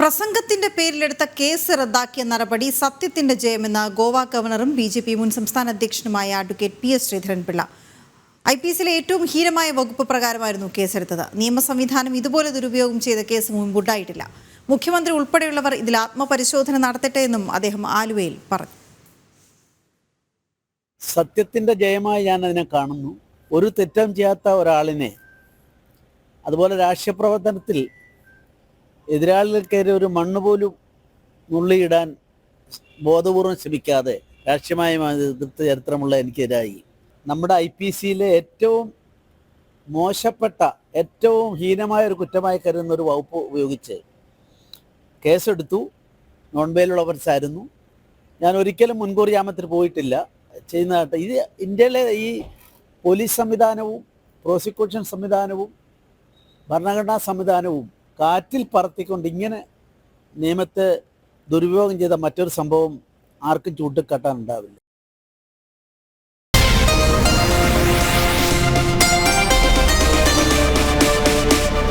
പ്രസംഗത്തിന്റെ പേരിലെടുത്ത കേസ് റദ്ദാക്കിയ നടപടി സത്യത്തിന്റെ ജയമെന്ന് ഗോവ ഗവർണറും ബി.ജെ.പി. മുൻ സംസ്ഥാന അധ്യക്ഷനുമായ അഡ്വക്കേറ്റ് പി.എസ്. ശ്രീധരൻപിള്ള. IPCയിലെ ഏറ്റവും ഹീനമായ വകുപ്പ് പ്രകാരമായിരുന്നു കേസെടുത്തത്. നിയമ സംവിധാനം ഇതുപോലെ ദുരുപയോഗം ചെയ്ത കേസ് മുൻപുണ്ടായിട്ടില്ല. മുഖ്യമന്ത്രി ഉൾപ്പെടെയുള്ളവർ ഇതിൽ ആത്മപരിശോധന നടത്തട്ടെ എന്നും അദ്ദേഹം ആലുവയിൽ പറഞ്ഞു. സത്യത്തിൻ്റെ ജയമായി ഞാൻ അതിനെ കാണുന്നു. ഒരു തെറ്റും ചെയ്യാത്ത ഒരാളിനെ, അതുപോലെ രാഷ്ട്രീയ പ്രവർത്തനത്തിൽ എതിരാളികൾക്കെതിരെ ഒരു മണ്ണ് പോലും നുള്ളിയിടാൻ ബോധപൂർവം ശ്രമിക്കാതെ രാഷ്ട്രീയമായി എതിർത്ത ചരിത്രമുള്ള എനിക്കെതിരായി നമ്മുടെ IPCയിലെ ഏറ്റവും മോശപ്പെട്ട, ഏറ്റവും ഹീനമായ ഒരു കുറ്റമായി കരുതുന്ന ഒരു വകുപ്പ് ഉപയോഗിച്ച് കേസെടുത്തു. നോൺ ബെയിലുള്ളവർസായിരുന്നു. ഞാൻ ഒരിക്കലും മുൻകൂർ ജാമ്യത്തിന് പോയിട്ടില്ല. ചെയ്യുന്നതായിട്ട് ഇത് ഇന്ത്യയിലെ ഈ പോലീസ് സംവിധാനവും പ്രോസിക്യൂഷൻ സംവിധാനവും ഭരണഘടനാ സംവിധാനവും കാറ്റിൽ പറത്തിക്കൊണ്ട് ഇങ്ങനെ നിയമത്തെ ദുരുപയോഗം ചെയ്ത മറ്റൊരു സംഭവം ആർക്കും ചൂണ്ടിക്കാട്ടാനുണ്ടാവില്ല.